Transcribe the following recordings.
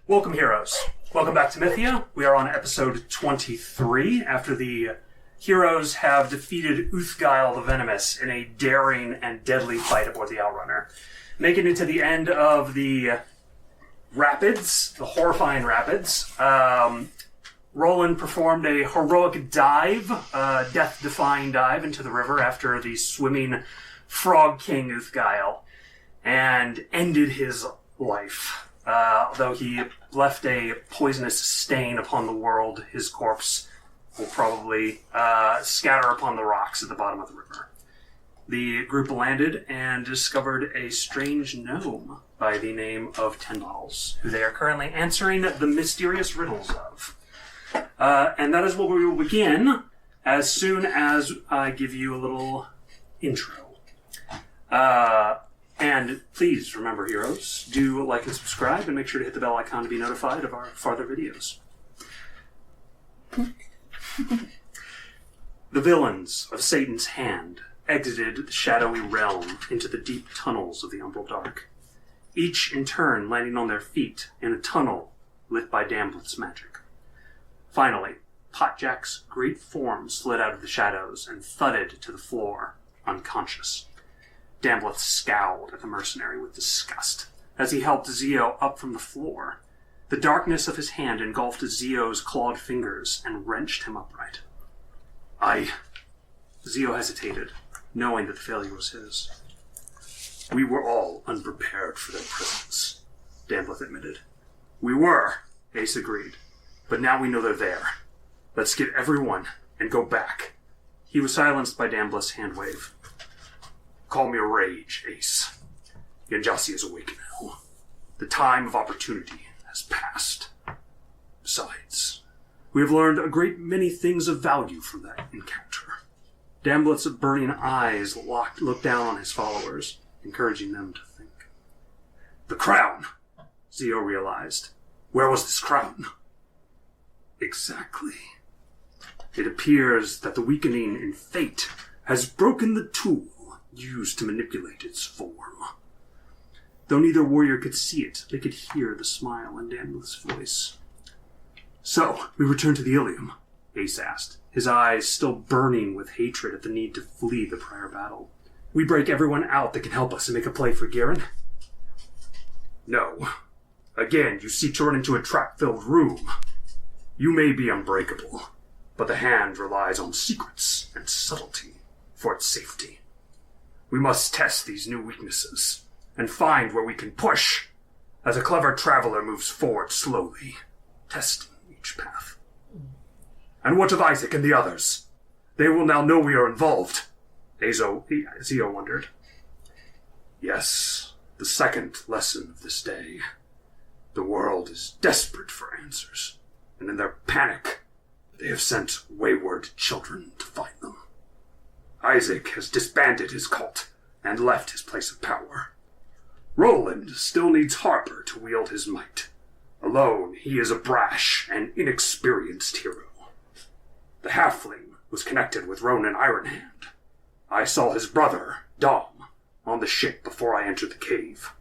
Welcome, heroes. Welcome back to Mythia. We are on episode 23, after the heroes have defeated Uthgail the Venomous in a daring and deadly fight aboard the Outrunner. Making it to the end of the rapids, the horrifying rapids, Roland performed a heroic dive, death-defying dive into the river after the swimming Frog King Uthgail, and ended his life. Though he left a poisonous stain upon the world, his corpse will probably scatter upon the rocks at the bottom of the river. The group landed and discovered a strange gnome by the name of Tenbottles, who they are currently answering the mysterious riddles of. And that is where we will begin as soon as I give you a little intro. And please remember, heroes, do like and subscribe, and make sure to hit the bell icon to be notified of our farther videos. The villains of Satan's hand exited the shadowy realm into the deep tunnels of the umbral dark, each in turn landing on their feet in a tunnel lit by Damlet's magic. Finally, Potjack's great form slid out of the shadows and thudded to the floor, unconscious. Damlet scowled at the mercenary with disgust as he helped Zio up from the floor. The darkness of his hand engulfed Zio's clawed fingers and wrenched him upright. Zio hesitated, knowing that the failure was his. We were all unprepared for their presence, Damlet admitted. We were, Ace agreed, but now we know they're there. Let's get everyone and go back. He was silenced by Damblet's hand wave. Call me a rage, Ace. Yanjasi is awake now. The time of opportunity has passed. Besides, we have learned a great many things of value from that encounter. Damblet's burning eyes looked down on his followers, encouraging them to think. The crown, Zio realized. Where was this crown? Exactly. It appears that the weakening in fate has broken the tool used to manipulate its form. Though neither warrior could see it, they could hear the smile in Damlet's voice. So, we return to the Ilium, Ace asked, his eyes still burning with hatred at the need to flee the prior battle. We break everyone out that can help us and make a play for Garen? No. Again, you seek to run into a trap-filled room. You may be unbreakable, but the hand relies on secrets and subtlety for its safety. We must test these new weaknesses, and find where we can push, as a clever traveler moves forward slowly, testing each path. And what of Isaac and the others? They will now know we are involved, Zio wondered. Yes, the second lesson of this day. The world is desperate for answers, and in their panic, they have sent wayward children to find them. Isaac has disbanded his cult and left his place of power. Roland still needs Harper to wield his might. Alone, he is a brash and inexperienced hero. The halfling was connected with Ronan Ironhand. I saw his brother, Dom, on the ship before I entered the cave.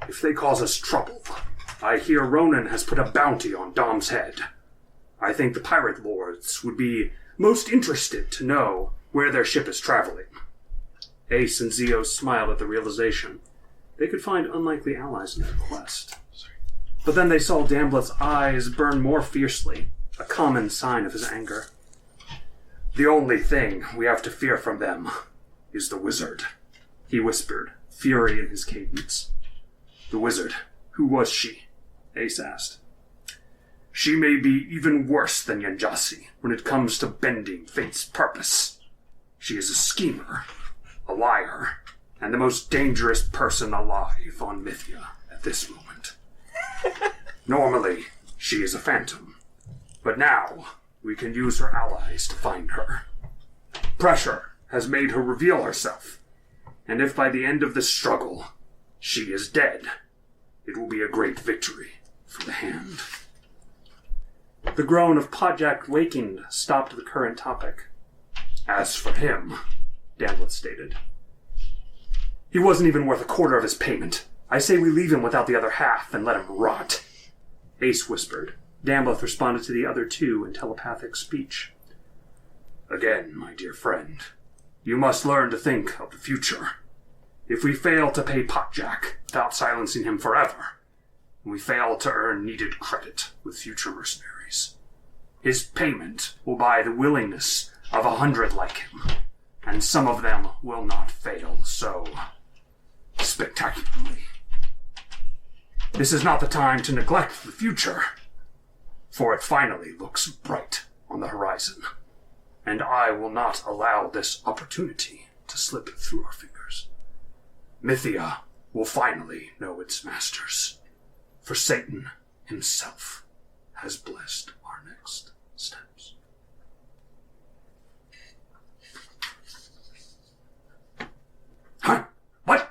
If they cause us trouble, I hear Ronan has put a bounty on Dom's head. I think the pirate lords would be most interested to know where their ship is traveling. Ace and Zio smiled at the realization they could find unlikely allies in their quest. But then they saw Damblet's eyes burn more fiercely, a common sign of his anger. The only thing we have to fear from them is the wizard, he whispered, fury in his cadence. The wizard, who was she? Ace asked. She may be even worse than Yanjasi when it comes to bending fate's purpose. She is a schemer, a liar, and the most dangerous person alive on Mythia at this moment. Normally, she is a phantom, but now we can use her allies to find her. Pressure has made her reveal herself, and if by the end of this struggle she is dead, it will be a great victory for the Hand. The groan of Potjack wakened stopped the current topic. As for him, Damlet stated, he wasn't even worth a quarter of his payment. I say we leave him without the other half and let him rot. Ace whispered. Dambleth responded to the other two in telepathic speech. Again, my dear friend, you must learn to think of the future. If we fail to pay Potjack without silencing him forever, we fail to earn needed credit with future mercenaries. His payment will buy the willingness of 100 like him, and some of them will not fail so spectacularly. This is not the time to neglect the future, for it finally looks bright on the horizon, and I will not allow this opportunity to slip through our fingers. Mythia will finally know its masters, for Satan himself has blessed our next steps. Huh? What?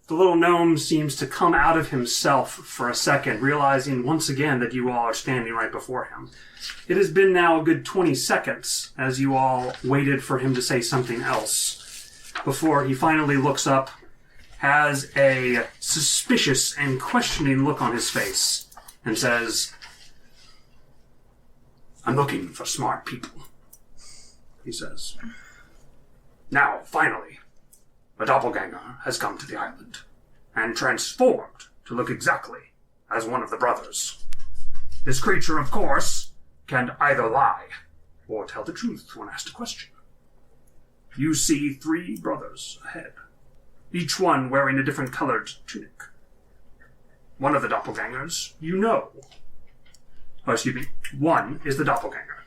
The little gnome seems to come out of himself for a second, realizing once again that you all are standing right before him. It has been now a good 20 seconds as you all waited for him to say something else before he finally looks up, has a suspicious and questioning look on his face, and says, I'm looking for smart people, he says. Now, finally, a doppelganger has come to the island, and transformed to look exactly as one of the brothers. This creature, of course, can either lie or tell the truth when asked a question. You see 3 brothers ahead, each one wearing a different colored tunic. One of the doppelgangers, one is the doppelganger,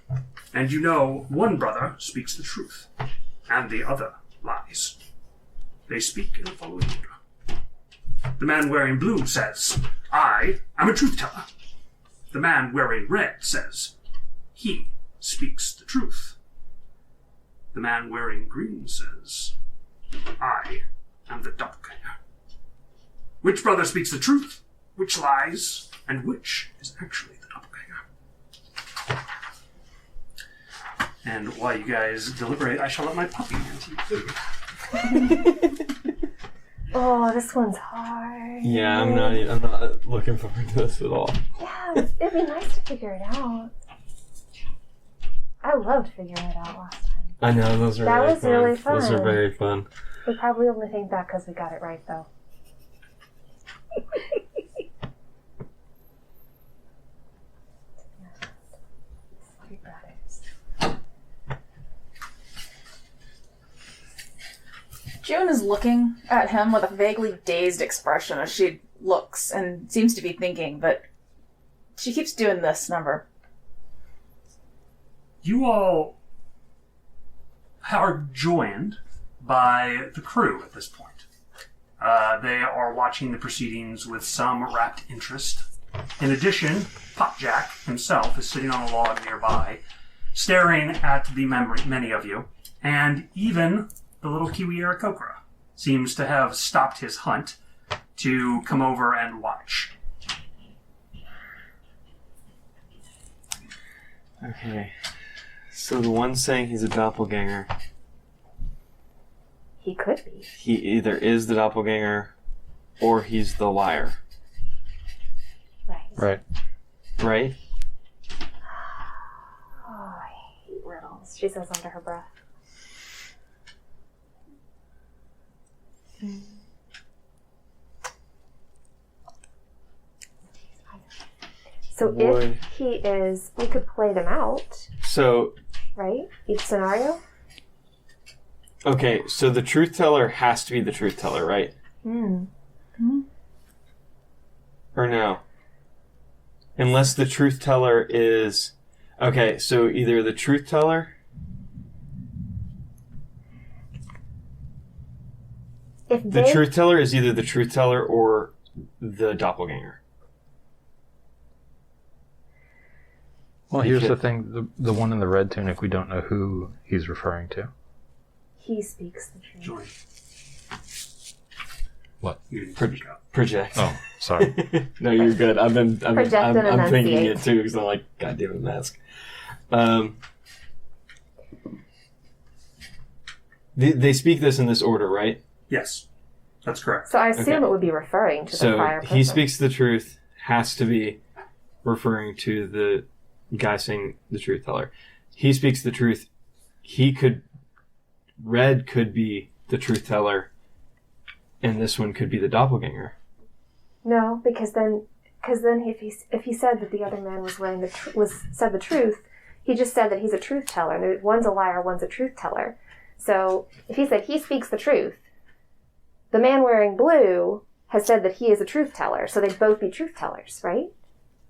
and you know one brother speaks the truth, and the other lies. They speak in the following order. The man wearing blue says, I am a truth-teller. The man wearing red says, he speaks the truth. The man wearing green says, I am the doppelganger. Which brother speaks the truth, which lies, and which is actually the doppelganger? And while you guys deliberate, I shall let my puppy answer you. Oh, this one's hard. Yeah, I'm not looking forward to this at all. Yeah, it'd be nice to figure it out. I loved figuring it out last time. I know, those were That really was fun. really fun. Those are very fun. We probably only think that because we got it right, though. June is looking at him with a vaguely dazed expression as she looks and seems to be thinking, but she keeps doing this number. You all are joined by the crew at this point. They are watching the proceedings with some rapt interest. In addition, Potjack himself is sitting on a log nearby, staring at the many of you, and even the little Kiwi Aarakocra seems to have stopped his hunt to come over and watch. Okay. So the one saying he's a doppelganger, He could be. he either is the doppelganger or he's the liar. Right. Right? Oh, I hate riddles. She says under her breath. So Boy. if he is, we could play them out, So, right? Each scenario? okay, so the truth teller has to be the truth teller, right? Or no? Unless the truth teller is... Okay, so either the truth teller... If The they, truth teller is either the truth teller or the doppelganger. Well, here's the thing. The one in the red tunic, we don't know who he's referring to. he speaks the truth. Join. What? You didn't speak up. Project. Oh, sorry. No, you're good. I'm Project and thinking enunciate. it too because I'm like, God damn it, mask. They speak this in this order, right? Yes, that's correct. So I assume Okay. it would be referring to the So prior person. he speaks the truth has to be referring to the guy saying the truth teller. He speaks the truth. Red could be the truth teller, and this one could be the doppelganger. No, because then if he said that the other man was wearing said the truth, he just said that he's a truth teller. One's a liar, one's a truth teller. So if he said he speaks the truth, the man wearing blue has said that he is a truth teller. So they'd both be truth tellers, right?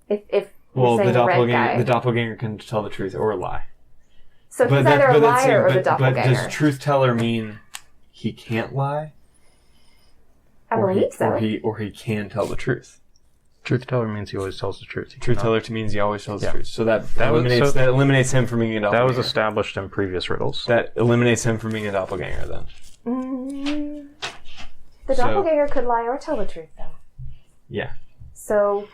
If the doppelganger, doppelganger can tell the truth or lie. So he's either a liar or the doppelganger. But does truth teller mean he can't lie? I believe so. Or he can tell the truth. Truth teller means he always tells the truth. Truth teller means he always tells the truth. So that eliminates him from being a doppelganger. That was established in previous riddles. That eliminates him from being a doppelganger then. The doppelganger could lie or tell the truth, though. Yeah. So.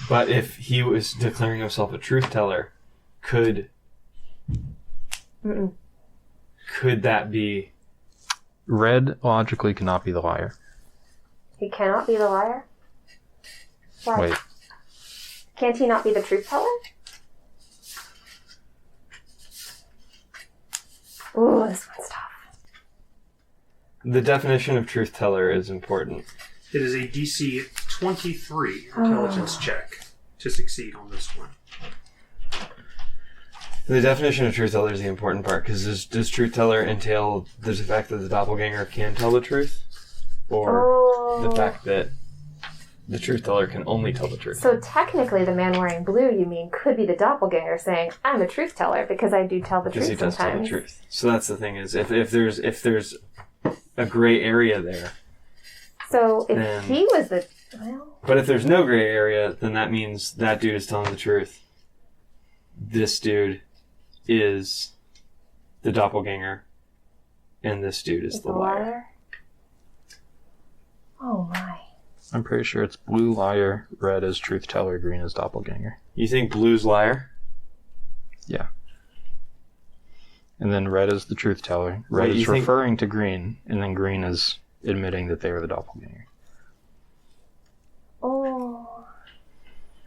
But if he was declaring himself a truth teller, could that be... Red logically cannot be the liar. He cannot be the liar? Why? Wait. Can't he not be the truth teller? Ooh, this one's tough. The definition of truth teller is important. It is a DC 23 intelligence check to succeed on this one. The definition of truth teller is the important part, because does truth teller entail the fact that the doppelganger can tell the truth? Or the fact that the truth teller can only tell the truth? So technically the man wearing blue, you mean, could be the doppelganger saying, I'm a truth teller because I do tell the truth sometimes. Because he does tell the truth. So that's the thing, is if there's a gray area there. So if he was the... Well... But if there's no gray area, then that means that dude is telling the truth. This dude is the doppelganger, and this dude is the liar. Oh my. I'm pretty sure it's blue liar, red is truth teller, green is doppelganger. You think blue's liar? Yeah. And then red is the truth teller. Red is referring to green, and then green is admitting that they were the doppelganger. Oh.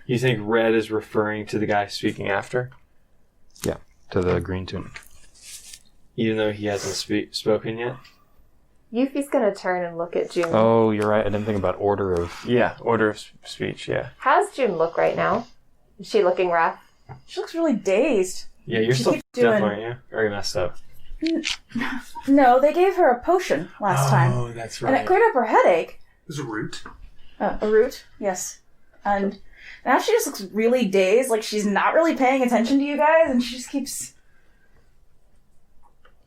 You think red is referring to the guy speaking after? Yeah, to the green tunic. Even though he hasn't spoken yet? Yuffie's gonna turn and look at June. Oh, you're right. I didn't think about order of... Yeah, order of speech, yeah. How's June look right now? Is she looking rough? She looks really dazed. Yeah, you're still f***ed up, aren't you? Or you messed up? No, they gave her a potion last time. Oh, that's right. And it cleared up her headache. There's a root. A root, yes. And now she just looks really dazed, like she's not really paying attention to you guys, and she just keeps...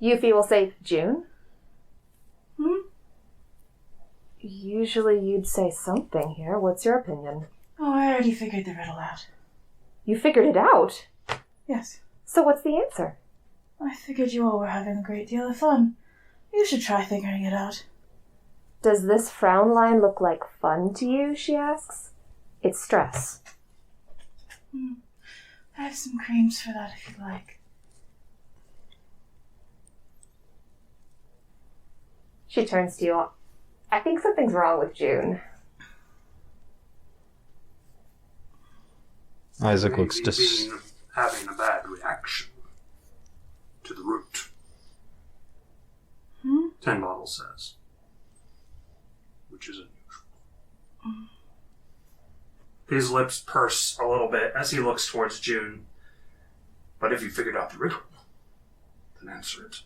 Yuffie will say, June? Usually you'd say something here. What's your opinion? Oh, I already figured the riddle out. You figured it out? Yes. So what's the answer? I figured you all were having a great deal of fun. You should try figuring it out. Does this frown line look like fun to you, she asks. It's stress. I have some creams for that if you'd like. She turns to you. I think something's wrong with June. Isaac looks having a bad reaction to the root. Tenbottles says. Which is unusual. His lips purse a little bit as he looks towards June. But if you figured out the riddle, then answer it.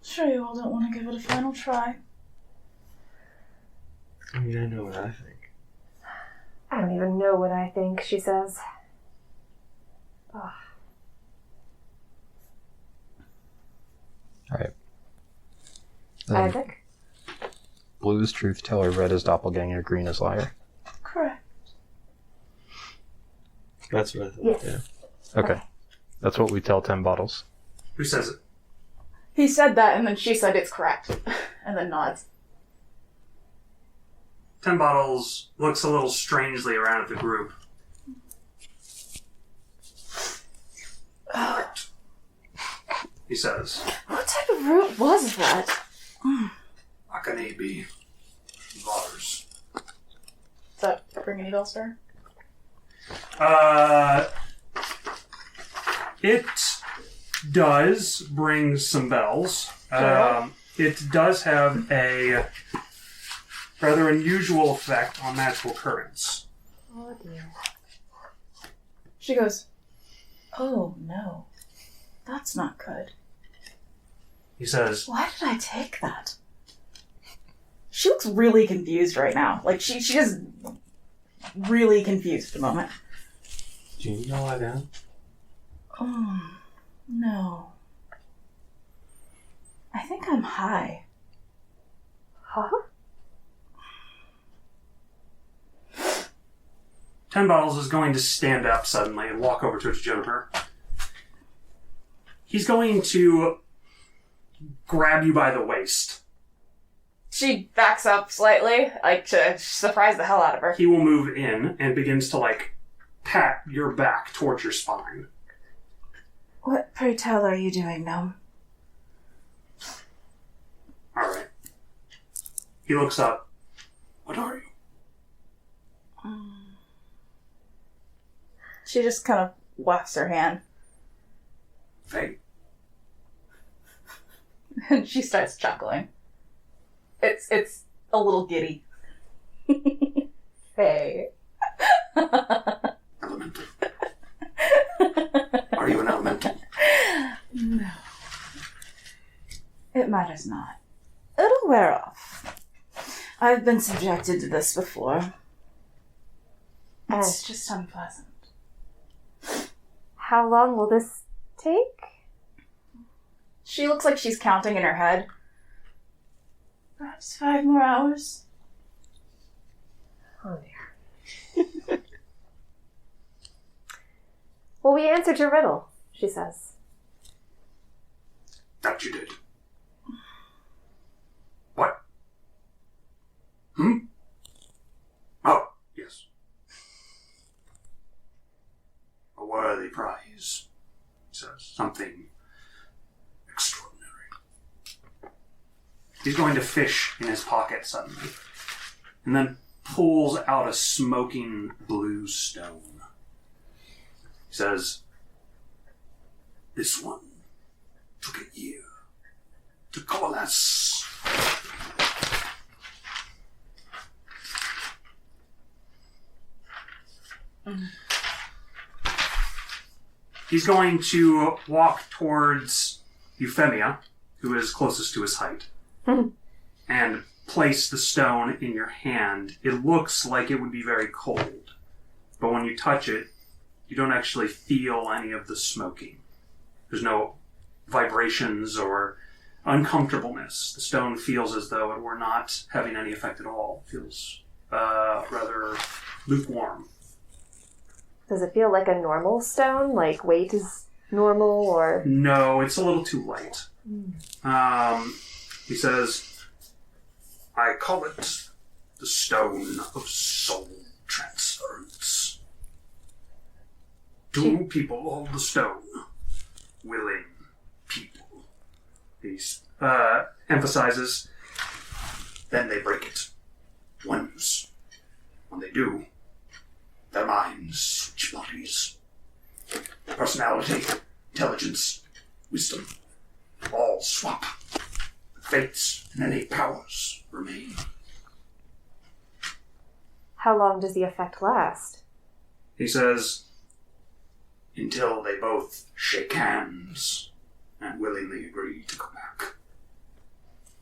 Sure you all don't want to give it a final try. I mean, I know what I think. I don't even know what I think, she says. Ugh. Alright. Isaac? Blue is truth teller, red is doppelganger, green is liar. Correct. That's what I thought, Yes. yeah. Okay. That's what we tell Tenbottles. Who says it? He said that, and then she said it's correct. And then nods. Tenbottles looks a little strangely around at the group. He says, What type of root was that? Akane be Vars. bring any bells to her? It does bring some bells. It does have a rather unusual effect on magical currents. Oh dear. She goes, "Oh no, that's not good." He says, "Why did I take that?" She looks really confused right now. Like, she is really confused at the moment. Do you know why then? Oh, no. I think I'm high. Huh? Tenbottles is going to stand up suddenly and walk over towards Juniper. He's going to grab you by the waist. She backs up slightly, like, to surprise the hell out of her. He will move in and begins to, pat your back towards your spine. What, pray tell, are you doing, gnome? Alright. He looks up. What are you? She just kind of wafts her hand. Faye. And she starts chuckling. It's a little giddy. Faye. Elemental. Are you an elemental? No. It matters not. It'll wear off. I've been subjected to this before. It's just unpleasant. How long will this take? She looks like she's counting in her head. Perhaps 5 more hours. Oh dear. Well, we answered your riddle, she says. That you did. What? Oh, yes. A worthy prize, he says. Something extraordinary. He's going to fish in his pocket suddenly, and then pulls out a smoking blue stone. He says, "This one took a year to coalesce." He's going to walk towards Euphemia, who is closest to his height, and place the stone in your hand. It looks like it would be very cold, but when you touch it, you don't actually feel any of the smoking. There's no vibrations or uncomfortableness. The stone feels as though it were not having any effect at all. It feels rather lukewarm. Does it feel like a normal stone? Like weight is normal or? No, it's a little too light. He says, "I call it the Stone of Soul Transference. 2 people hold the stone. Willing people." He emphasizes, "Then they break it. Once. When they do, their minds switch bodies. Personality, intelligence, wisdom, all swap. Fates and innate powers remain." How long does the effect last? He says, "Until they both shake hands and willingly agree to go back."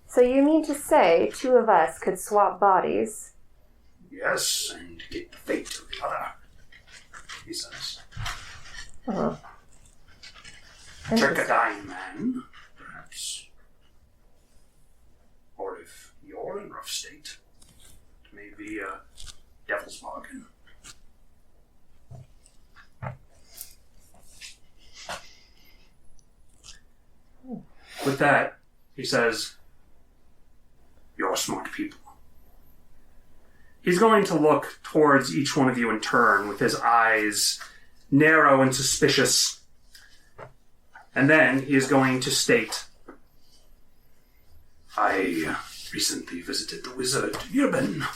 So you mean to say 2 of us could swap bodies? "Yes, and get the fate of the other," he says. Oh. Trick a dying man, perhaps. Or if you're in rough state, it may be a devil's bargain. With that, he says, "You're smart people." He's going to look towards each one of you in turn with his eyes narrow and suspicious. And then he is going to state, "I recently visited the wizard Yurben.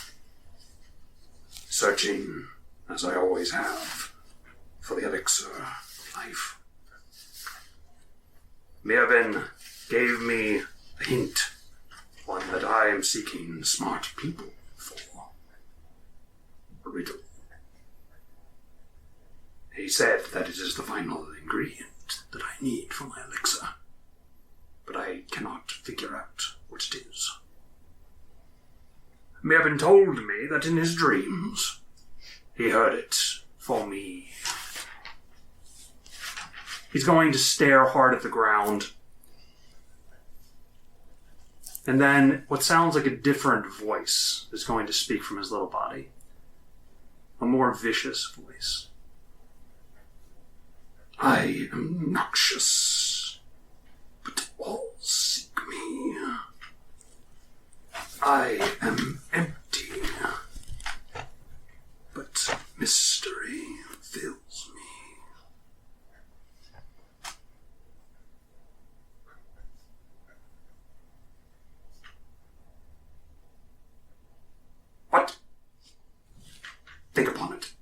searching, as I always have, for the elixir of life. Mirvin gave me a hint, one that I am seeking smart people for. A riddle. He said that it is the final ingredient that I need for my elixir, but I cannot figure out what it is. Mirvin told me that in his dreams, he heard it for me. He's going to stare hard at the ground. And then what sounds like a different voice is going to speak from his little body. A more vicious voice. I am noxious, but all seek me. I am empty, but mystery fills me. What? Think upon it.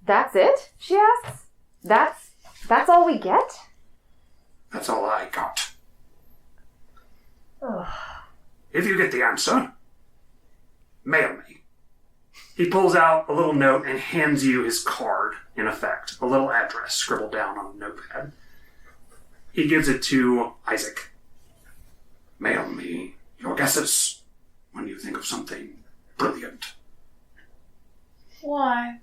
That's it? She asks. That's all we get? That's all I got. Ugh. If you get the answer, mail me. He pulls out a little note and hands you his card, in effect. A little address scribbled down on a notepad. He gives it to Isaac. Mail me your guesses when you think of something brilliant. Why?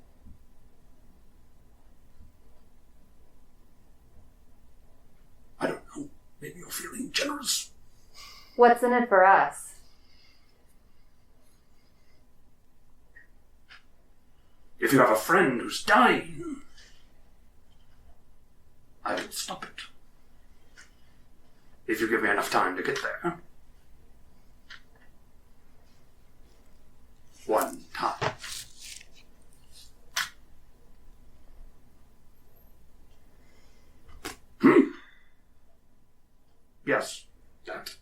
I don't know. Maybe you're feeling generous. What's in it for us? If you have a friend who's dying, I will stop it. If you give me enough time to get there. One time. Yes, that.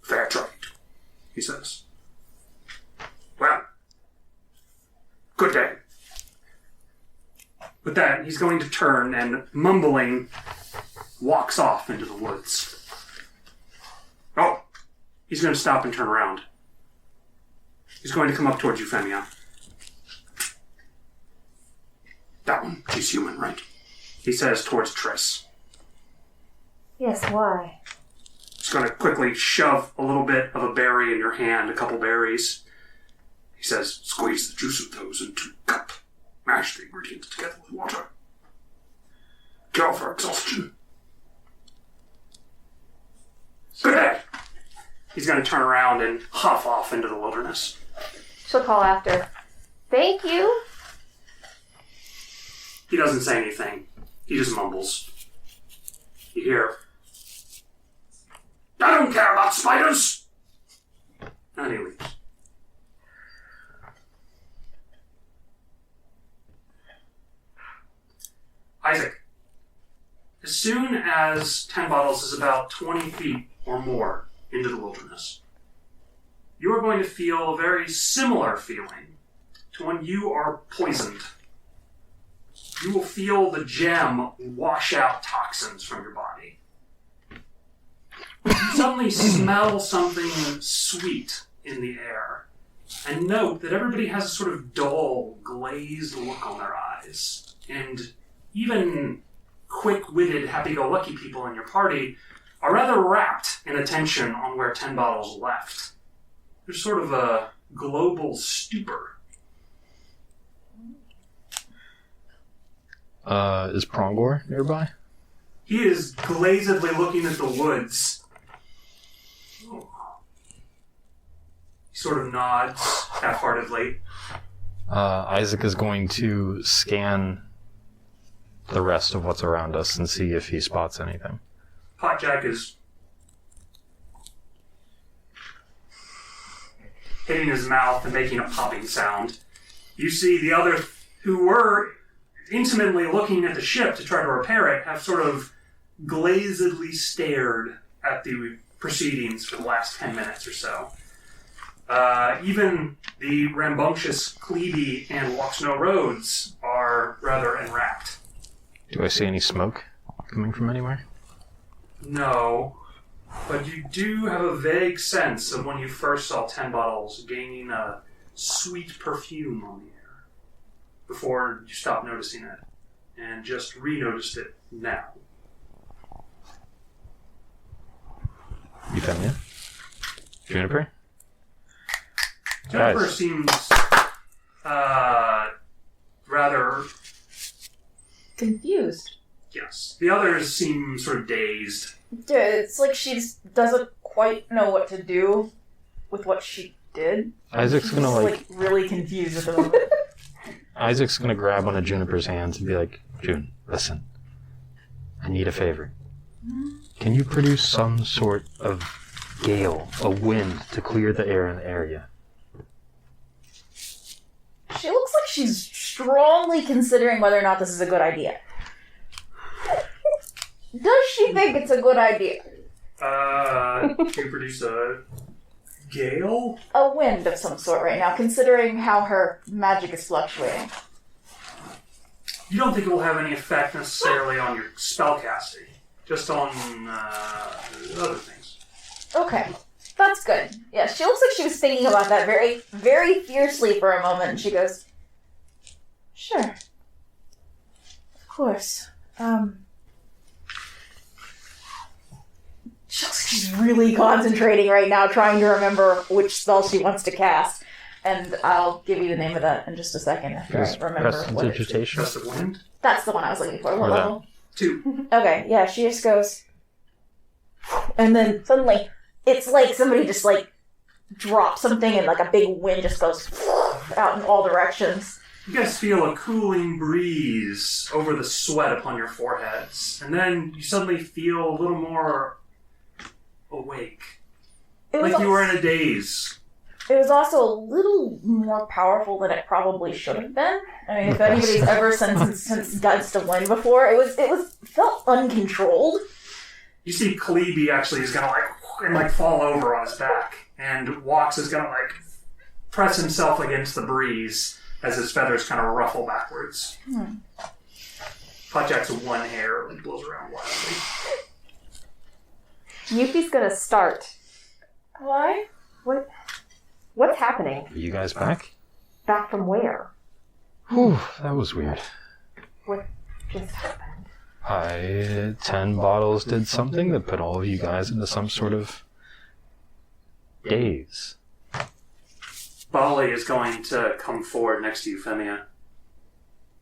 Fair trade, he says. Well, good day. With that, he's going to turn and, mumbling, walks off into the woods. Oh, he's going to stop and turn around. He's going to come up towards you, Femia. That one, she's human, right? He says towards Triss. Yes, why? He's going to quickly shove a little bit of a berry in your hand, a couple berries. He says, squeeze the juice of those into a cup. Mash the ingredients together with water. Cure for exhaustion. Good day. He's going to turn around and huff off into the wilderness. She'll call after. Thank you. He doesn't say anything. He just mumbles. You hear, I don't care about spiders! And he leaves. Isaac, as soon as Tenbottles is about 20 feet or more into the wilderness, you are going to feel a very similar feeling to when you are poisoned. You will feel the gem wash out toxins from your body. You suddenly smell something sweet in the air, and note that everybody has a sort of dull, glazed look on their eyes, and even quick-witted, happy-go-lucky people in your party are rather rapt in attention on where Tenbottles left. There's sort of a global stupor. Is Prongor nearby? He is glazedly looking at the woods. He sort of nods half-heartedly. Isaac is going to scan the rest of what's around us and see if he spots anything. Potjack is hitting his mouth and making a popping sound. You see the other who were intimately looking at the ship to try to repair it have sort of glazedly stared at the proceedings for the last 10 minutes or so. Even the rambunctious Clebe and Walks No Roads are rather enwrapped. Do I see any smoke coming from anywhere? No, but you do have a vague sense of when you first saw Tenbottles gaining a sweet perfume on the air before you stopped noticing it and just re-noticed it now. Euphemia? Juniper? Juniper Guys. seems rather... Confused. Yes. The others seem sort of dazed. Yeah, it's like she just doesn't quite know what to do with what she did. Isaac's gonna She's really confused at the moment. Isaac's gonna grab one of Juniper's hands and be like, June, listen. I need a favor. Can you produce some sort of gale, a wind, to clear the air in the area? She looks like she's strongly considering whether or not this is a good idea. Does she think it's a good idea? Can you produce a gale? A wind of some sort right now, considering how her magic is fluctuating. You don't think it will have any effect necessarily on your spellcasting, just on other things. Okay, that's good. Yeah, she looks like she was thinking about that very, very fiercely for a moment, and she goes, sure. Of course. She looks like she's really concentrating right now, trying to remember which spell she wants to cast. And I'll give you the name of that in just a second after I remember what it is. Prestidigitation? Gust of wind? That's the one I was looking for. What Or that. level? 2. Okay, yeah, she just goes, and then suddenly, it's like somebody just like drops something and like a big wind just goes out in all directions. You guys feel a cooling breeze over the sweat upon your foreheads, and then you suddenly feel a little more awake. It was, Like you were in a daze. it was also a little more powerful than it probably should have been. I mean, if anybody's ever sensed gust of wind before, it was felt uncontrolled. You see Clebe actually is gonna fall over on his back, and Walks is gonna press himself against the breeze as his feathers kind of ruffle backwards. Potjack's one hair blows around wildly. Yuffie's gonna start. Why? What's happening? Are you guys back? Back from where? Whew, that was weird. What just happened? 10 bottles did something that put all of you guys into some sort of daze. Bali is going to come forward next to Euphemia.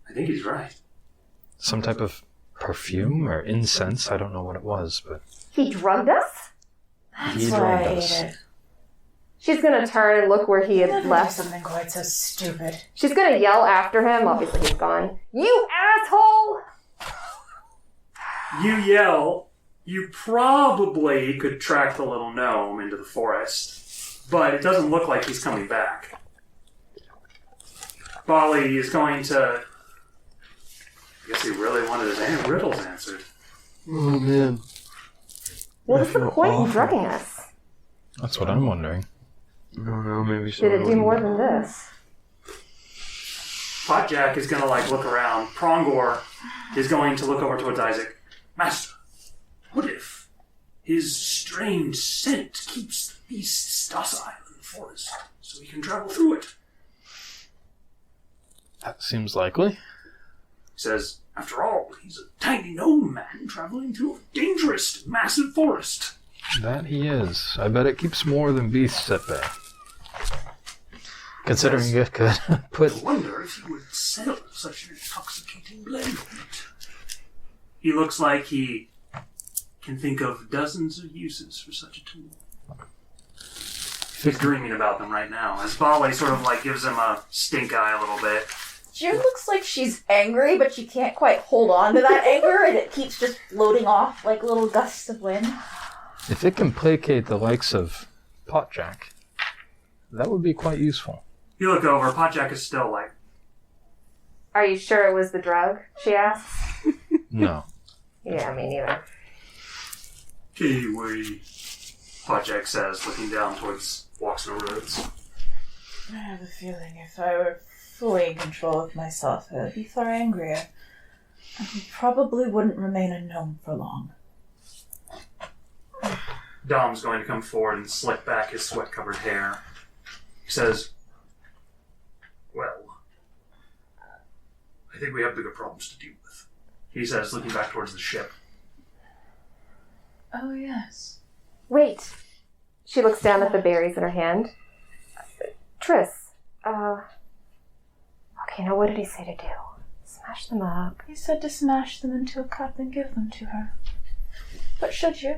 I think he's right. Some type of perfume or incense, I don't know what it was, but He drugged us? he That's why I drugged hate us. it. She's gonna turn and look where he had Never do left. something quite so stupid. She's gonna yell after him. Obviously, he's gone. You asshole! You yell. You probably could track the little gnome into the forest, but it doesn't look like he's coming back. Bali is going to... I guess he really wanted his riddles answered. Oh, man. What was the point in drugging us? That's what I'm wondering. I don't know, maybe so. Did it do more than this? Potjack is going to look around. Prongor is going to look over towards Isaac. Master, what if his strange scent keeps the beasts docile in the forest so we can travel through it? That seems likely. He says, after all, he's a tiny gnome man traveling through a dangerous, massive forest. That he is. I bet it keeps more than beasts at bay. Considering it could put... I wonder if he would sell such an intoxicating blend of it. He looks like he can think of dozens of uses for such a tool. He's dreaming about them right now, as Bali sort of gives him a stink eye a little bit. June looks like she's angry, but she can't quite hold on to that anger, and it keeps just floating off like little gusts of wind. If it can placate the likes of Potjack, that would be quite useful. You look over, Potjack is still Are you sure it was the drug? She asks. No. Yeah, me neither. Kiwi. Potjack says, looking down towards walks and roads. I have a feeling if I were fully in control of myself, I would be far angrier. And we probably wouldn't remain a gnome for long. Dom's going to come forward and slick back his sweat-covered hair. He says, well, I think we have bigger problems to deal with. He says, looking back towards the ship. Oh, yes. Wait. She looks down at the berries in her hand. Triss, okay, now what did he say to do? Smash them up. He said to smash them into a cup and give them to her. But should you?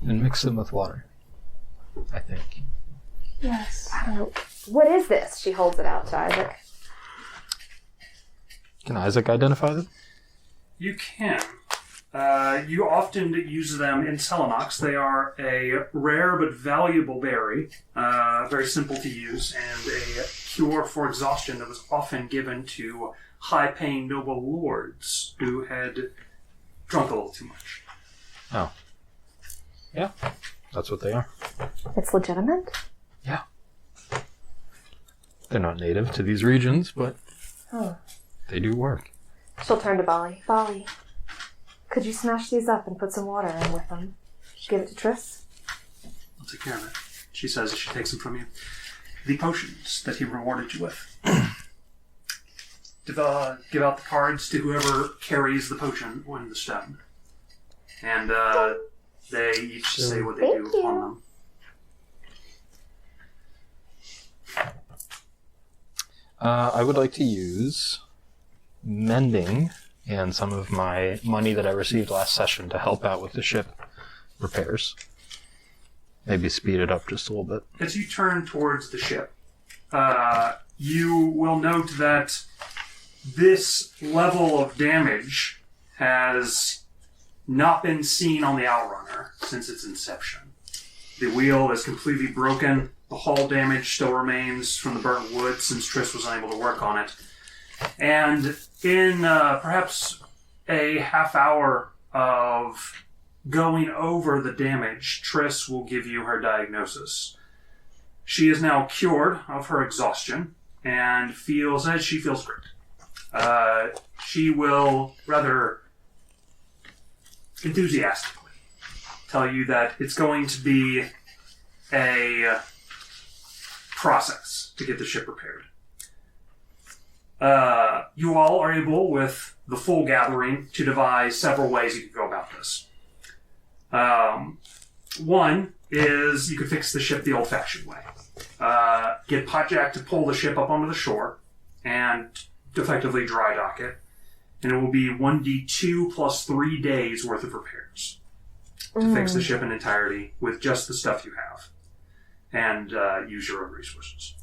And mix them with water, I think. Yes. I don't know. What is this? She holds it out to Isaac. Can Isaac identify them? You can. You often use them in Selenox. They are a rare but valuable berry, very simple to use, and a cure for exhaustion that was often given to high-paying noble lords who had drunk a little too much. Oh. Yeah, that's what they are. It's legitimate? Yeah. They're not native to these regions, but they do work. She'll turn to Bali. Bali, could you smash these up and put some water in with them? Give it to Triss? I'll take care of it, she says as she takes them from you. The potions that he rewarded you with. Give out the cards to whoever carries the potion on the stone. And they each say what they do upon them. I would like to use mending and some of my money that I received last session to help out with the ship repairs. Maybe speed it up just a little bit. As you turn towards the ship, you will note that this level of damage has not been seen on the Outrunner since its inception. The wheel is completely broken. The hull damage still remains from the burnt wood since Triss was unable to work on it. And in perhaps a half hour of going over the damage, Triss will give you her diagnosis. She is now cured of her exhaustion and feels great. She will rather enthusiastically tell you that it's going to be a process to get the ship repaired. You all are able, with the full gathering, to devise several ways you could go about this. One is you could fix the ship the old-fashioned way. Get Potjack to pull the ship up onto the shore and effectively dry dock it. And it will be 1d2 plus 3 days worth of repairs to fix the ship in entirety with just the stuff you have. And use your own resources.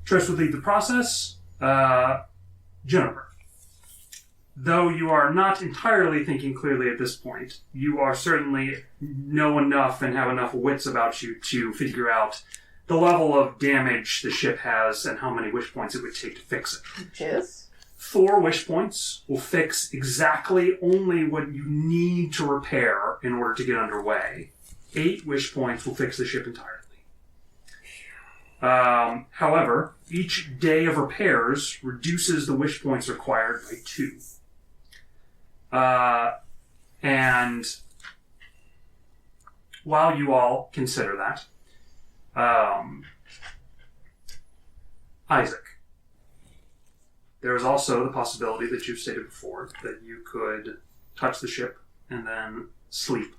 Triss would lead the process. Juniper. Though you are not entirely thinking clearly at this point, you are certainly know enough and have enough wits about you to figure out the level of damage the ship has and how many wish points it would take to fix it. Which is? 4 wish points will fix exactly only what you need to repair in order to get underway. 8 wish points will fix the ship entirely. However, each day of repairs reduces the wish points required by 2. And while you all consider that, Isaac, there is also the possibility that you've stated before that you could touch the ship and then sleep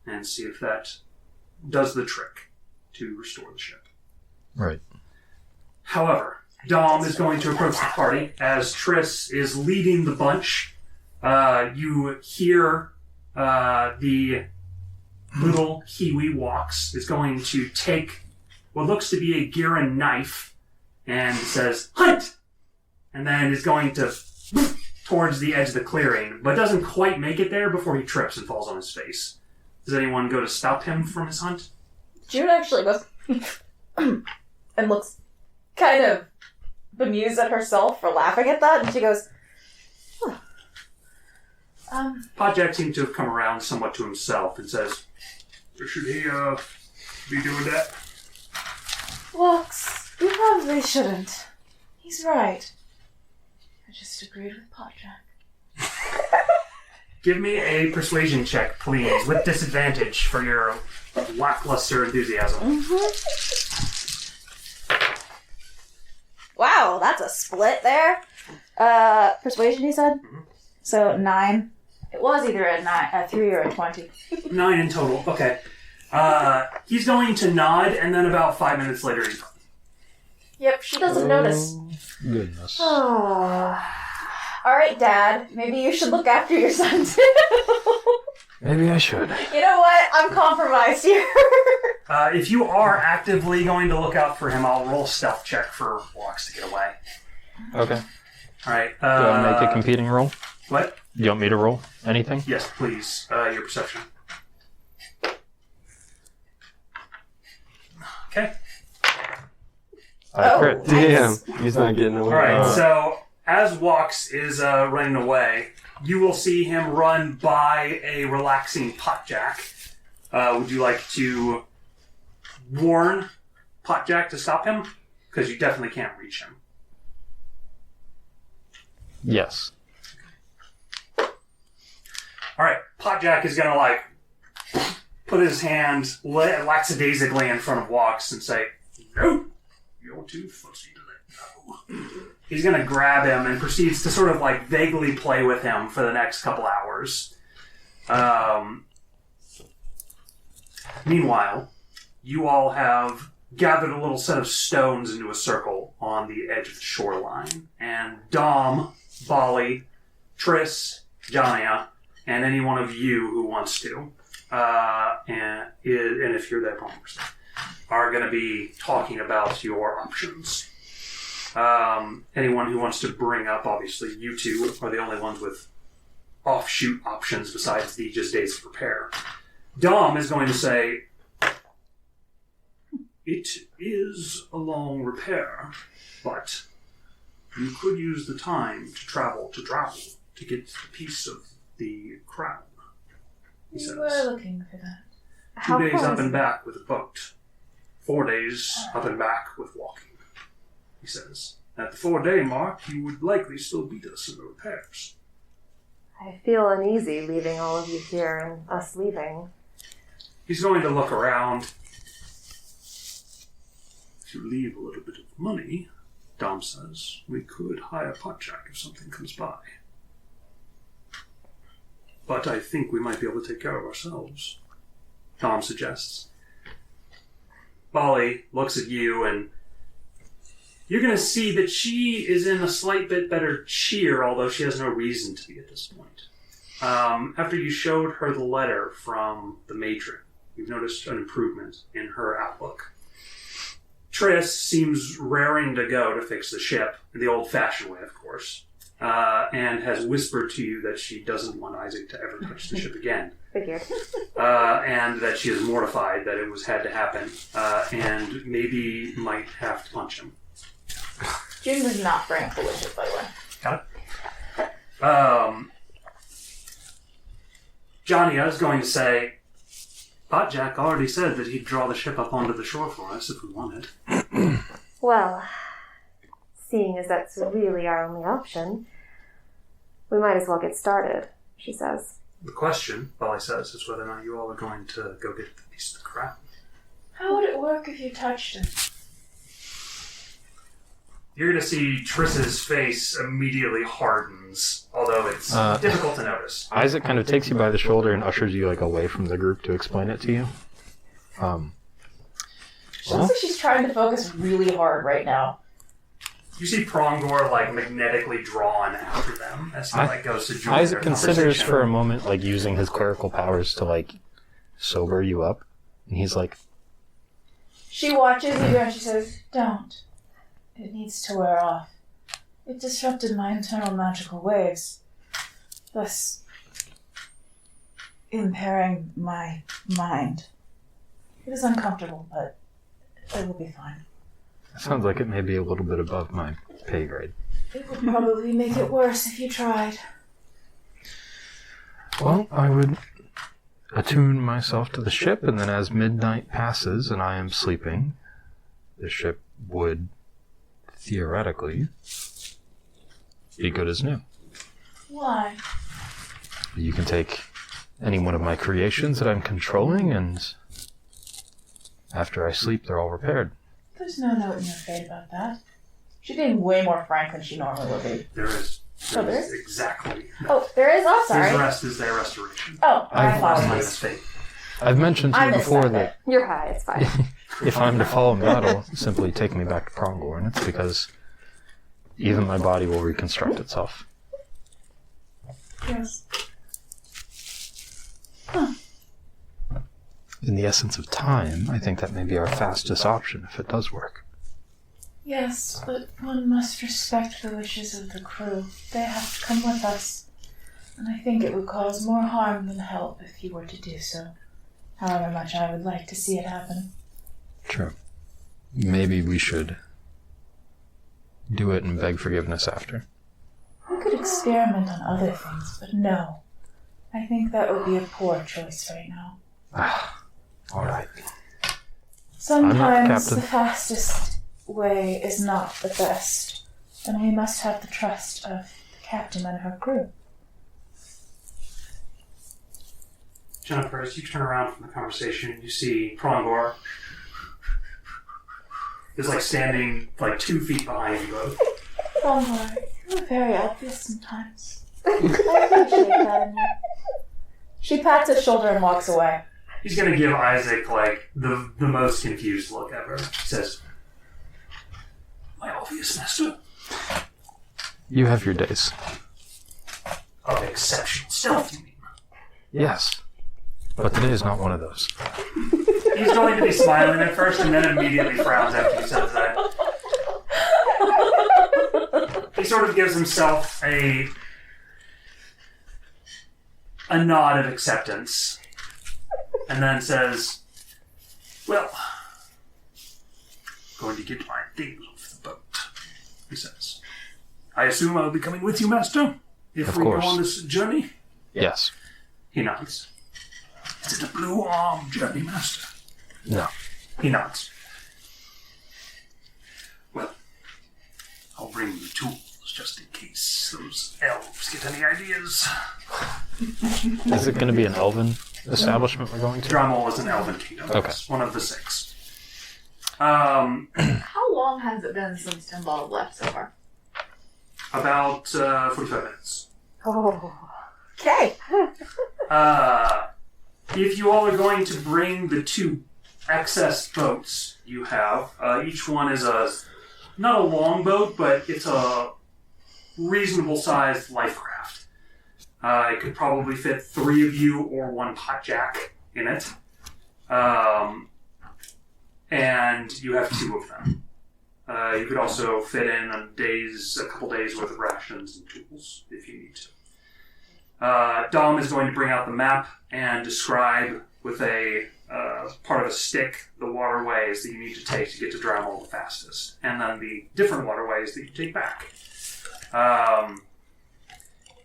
and see if that does the trick to restore the ship. Right. However, Dom is going to approach the party as Triss is leading the bunch. You hear the little Kiwi walks is going to take what looks to be a Giran knife and says, "Hunt!" And then is going to towards the edge of the clearing, but doesn't quite make it there before he trips and falls on his face. Does anyone go to stop him from his hunt? June actually goes and looks kind of bemused at herself for laughing at that, and she goes, Potjack seems to have come around somewhat to himself and says, should he be doing that? Lux, you probably shouldn't. He's right. I just agreed with Potjack. Give me a persuasion check, please, with disadvantage for your lackluster enthusiasm. Wow, that's a split there. Persuasion, you said? So 9. It was either a 3 or a 20. 9 in total. Okay. He's going to nod, and then about 5 minutes later, he's gone. Yep, she doesn't notice. Goodness. Oh. Alright, Dad. Maybe you should look after your son, too. Maybe I should. You know what? I'm compromised here. If you are actively going to look out for him, I'll roll stealth check for Walks to get away. Okay. Alright. Do I make a competing roll? What? Do you want me to roll anything? Yes, please. Your perception. Okay. I crit. Damn, he's not getting away. Alright, so as Walks is running away, you will see him run by a relaxing Potjack. Would you like to warn Potjack to stop him? Because you definitely can't reach him. Yes. Alright, Potjack is going to, put his hand lackadaisically in front of Walks and say, "No, you're too fussy to let go." He's going to grab him and proceeds to sort of, vaguely play with him for the next couple hours. Meanwhile, you all have gathered a little set of stones into a circle on the edge of the shoreline. And Dom, Bali, Triss, Jania, and any one of you who wants to, and if you're that person, are going to be talking about your options. Anyone who wants to bring up, obviously, you two are the only ones with offshoot options besides the just days of repair. Dom is going to say, "It is a long repair, but you could use the time to travel to Drabble to get a piece of the crown," he says. We were looking for that. 2 days up and back with a boat. 4 days up and back with walking, he says. At the 4-day mark, you would likely still beat us in the repairs. I feel uneasy leaving all of you here and us leaving. He's going to look around. If you leave a little bit of money, Dom says, we could hire Potjack if something comes by. But I think we might be able to take care of ourselves, Dom suggests. Bali looks at you, and you're going to see that she is in a slight bit better cheer, although she has no reason to be at this point. After you showed her the letter from the matron, you've noticed an improvement in her outlook. Triss seems raring to go to fix the ship, in the old-fashioned way, of course, and has whispered to you that she doesn't want Isaac to ever touch the ship again. Figured. And that she is mortified that it had to happen, and maybe might have to punch him. June does not bring up the witches, by the way. Got it? Jania is going to say, Potjack already said that he'd draw the ship up onto the shore for us if we wanted. Well, seeing as that's really our only option, we might as well get started, she says. The question, Bali says, is whether or not you all are going to go get the piece of the crown. How would it work if you touched him? You're going to see Triss's face immediately hardens, although it's difficult to notice. Isaac kind of takes you by the shoulder and ushers you away from the group to explain it to you. She looks like she's trying to focus really hard right now. You see Prongor magnetically drawn after them as he goes to join Isaac their considers conversation. for a moment using his clerical powers to sober you up, and he's like, She watches you and she says, "Don't. It needs to wear off. It disrupted my internal magical waves, thus impairing my mind. It is uncomfortable, but it will be fine. sounds like it may be a little bit above my pay grade. It would probably make it worse if you tried." Well, I would attune myself to the ship, and then as midnight passes and I am sleeping, the ship would theoretically be good as new. Why? You can take any one of my creations that I'm controlling, and after I sleep, they're all repaired. There's no note in your fate about that. She's being way more frank than she normally would be. There is. Oh, there is? Exactly. Oh, there is? Oh, sorry. His rest is their restoration. Oh, I I've- apologize. His fate. I've mentioned to I you missed before that that You're high, it's fine. if I'm to fall in battle, simply take me back to Prongor, and it's because even my body will reconstruct itself. Yes. In the essence of time, I think that may be our fastest option if it does work. Yes, but one must respect the wishes of the crew. They have to come with us. And I think it would cause more harm than help if you were to do so. However much I would like to see it happen. True. Maybe we should do it and beg forgiveness after. We could experiment on other things, but no. I think that would be a poor choice right now. All right. Sometimes Captain. the fastest way is not the best, and we must have the trust of the captain and her crew. Jennifer, as you turn around from the conversation, you see Prongor is like standing like 2 feet behind you both. Conroy, you're very obvious sometimes. I appreciate that in you. She pats his shoulder and walks away. He's gonna give Isaac like the most confused look ever. He says, "My obvious master You have your days. of exceptional stealth, you mean?" Yes. But today is not one of those. He's going to be smiling at first and then immediately frowns after he says that. He sort of gives himself a nod of acceptance and then says, "Well, going to get my things off the boat," he says. "I assume I'll be coming with you, Master, if Of we course. go on this journey?" Yes. He nods. "Is it a blue arm journey, Master?" No. He nods. "Well, I'll bring you tools just in case those elves get any ideas." Is it going to be an elven establishment we're going to? Drummel is an elven kingdom. Okay. It's one of the 6. How long has it been since Tenbottles left so far? About 45 minutes. Oh. Okay. If you all are going to bring the 2 excess boats you have, each one is not a long boat, but it's a reasonable sized life craft. It could probably fit 3 of you or 1 Potjack in it. And you have 2 of them. You could also fit in a couple days worth of rations and tools if you need to. Dom is going to bring out the map and describe with a part of a stick the waterways that you need to take to get to Drownal the fastest, and then the different waterways that you take back.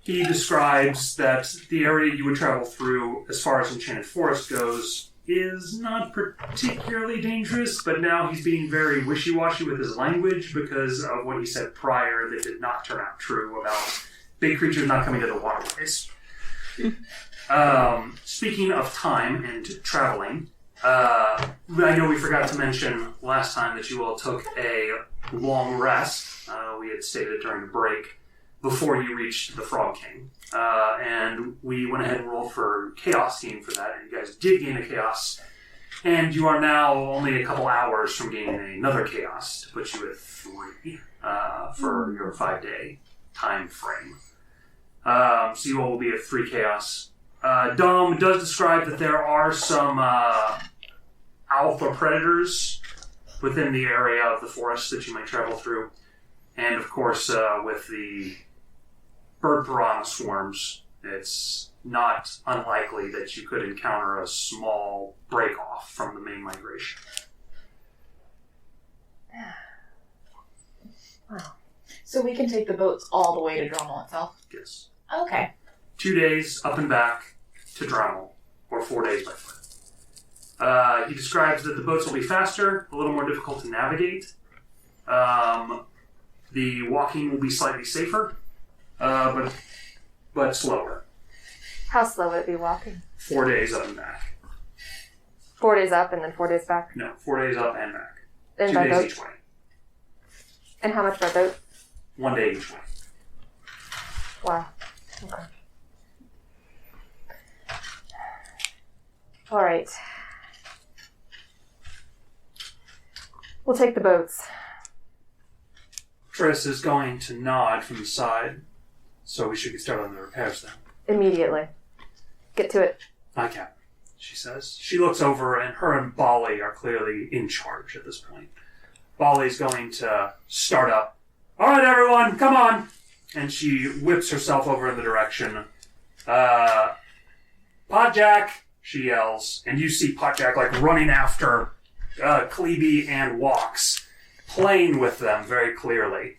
He describes that the area you would travel through, as far as Enchanted Forest goes, is not particularly dangerous, but now he's being very wishy-washy with his language because of what he said prior that did not turn out true about big creatures not coming to the waterways. Speaking of time and traveling, I know we forgot to mention last time that you all took a long rest. We had stated during the break before you reached the Frog King. And we went ahead and rolled for Chaos Team for that, and you guys did gain a Chaos. And you are now only a couple hours from gaining another Chaos to put you at 3 for your 5-day time frame. So you all will be at 3 Chaos. Dom does describe that there are some alpha predators within the area of the forest that you might travel through. And of course, with the bird piranha swarms, it's not unlikely that you could encounter a small break-off from the main migration. Wow. So we can take the boats all the way to Drommel itself? Yes. Okay. 2 days up and back to Dremel, or 4 days by foot. He describes that the boats will be faster, a little more difficult to navigate. The walking will be slightly safer, but slower. How slow would it be walking? 4 days up and back. 4 days up and then 4 days back? No, 4 days up and back. And 2 by days boat? each way. And how much by boat? 1 day each way. Wow. Okay. All right. We'll take the boats. Triss is going to nod from the side, so we should get started on the repairs then. Immediately. Get to it. Aye, Captain, she says. She looks over, and her and Bali are clearly in charge at this point. Bali's going to start up. All right, everyone, come on! And she whips herself over in the direction. Potjack, she yells, and you see Potjack like running after Klebe and Walks, playing with them very clearly.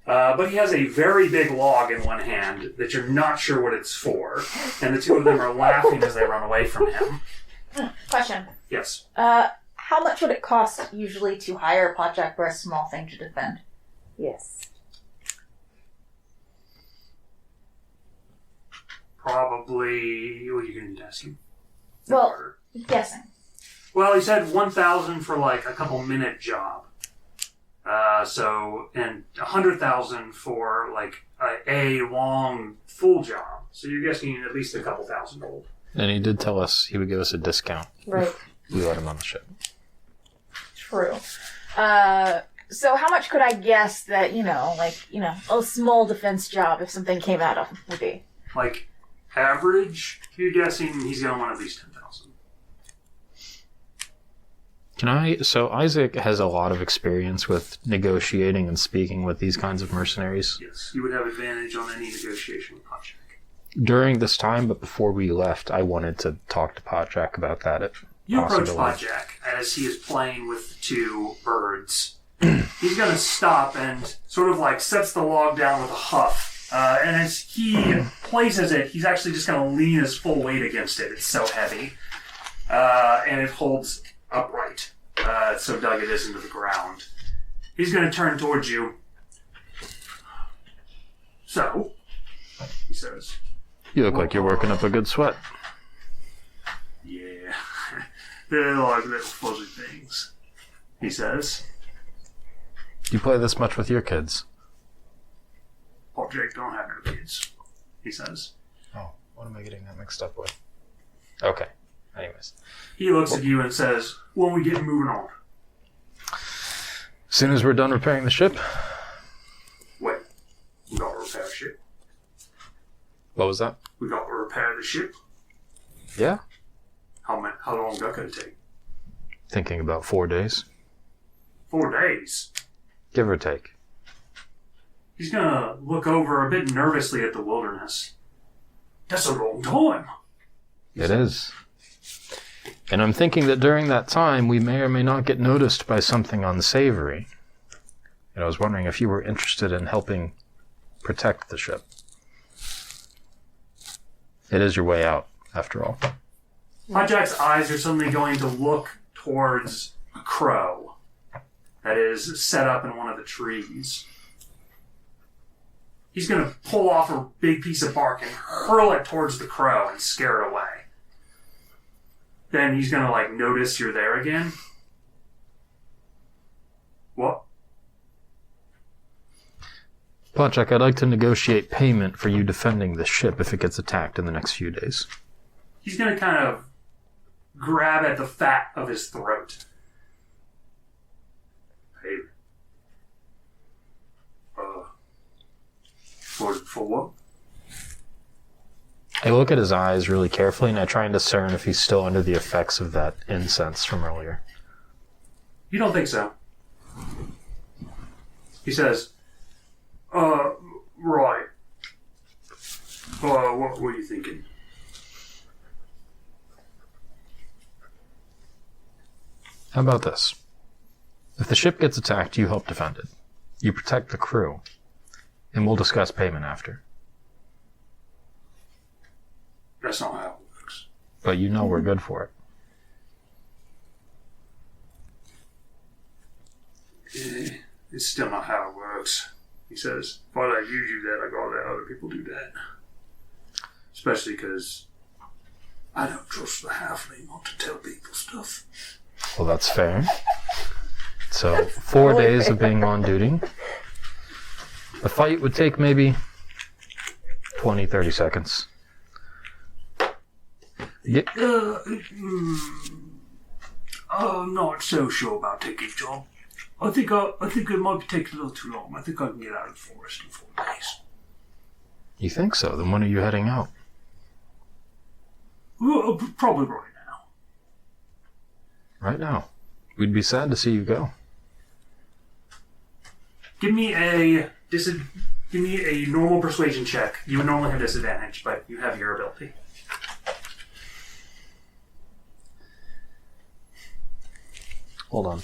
But he has a very big log in one hand that you're not sure what it's for, and the two of them are laughing as they run away from him. Question. Yes. How much would it cost usually to hire a Potjack for a small thing to defend? Yes. Probably... Well, you can ask him. Well, guessing. Well, he said 1,000 for like a couple minute job. And 100,000 for like a long full job. So you're guessing at least a couple thousand gold. And he did tell us he would give us a discount. Right. We let him on the ship. True. So how much could I guess that, a small defense job, if something came at him, would be? Like, average, you're guessing he's going to want at least 10,000. So Isaac has a lot of experience with negotiating and speaking with these kinds of mercenaries. Yes, you would have advantage on any negotiation with Potjack. During this time, but before we left, I wanted to talk to Potjack about that. You approach Potjack as he is playing with the two birds. He's going to stop and sort of like sets the log down with a huff. And as he places it, he's actually just going to lean his full weight against it. It's so heavy. And it holds upright. So dug it is into the ground. He's going to turn towards you. So, he says, You look like you're working up a good sweat. yeah, they're like little fuzzy things, he says. Do you play this much with your kids? Potjack don't have no kids, he says. Oh, what am I getting that mixed up with? Okay, anyways. He looks at you and says, when we get moving on. As soon as we're done repairing the ship. Wait, we got to repair the ship. What was that? We got to repair the ship. Yeah. How long is that going to take? Thinking about 4 days. 4 days. Give or take. He's going to look over a bit nervously at the wilderness. That's a long time. It is. And I'm thinking that during that time, we may or may not get noticed by something unsavory. And I was wondering if you were interested in helping protect the ship. It is your way out, after all. Potjack's eyes are suddenly going to look towards a crow that is set up in one of the trees. He's going to pull off a big piece of bark and hurl it towards the crow and scare it away. Then he's going to, notice you're there again. What? Potjack, I'd like to negotiate payment for you defending the ship if it gets attacked in the next few days. He's going to kind of grab at the fat of his throat. Hey. For what? I look at his eyes really carefully, and I try and discern if he's still under the effects of that incense from earlier. You don't think so? He says, right. What were you thinking? How about this? If the ship gets attacked, you help defend it. You protect the crew. And we'll discuss payment after. That's not how it works. But you know we're good for it. It's still not how it works, he says. If I let you do that, I gotta let other people do that. Especially because I don't trust the halfling not to tell people stuff. Well, that's fair. So, 4 days of being on duty. A fight would take maybe 20, 30 seconds. Yeah. I'm not so sure about taking a job. I think it might be taking a little too long. I think I can get out of the forest in 4 days. You think so? Then when are you heading out? Well, probably right now. Right now. We'd be sad to see you go. Give me a normal persuasion check. You would normally have disadvantage, but you have your ability. Hold on.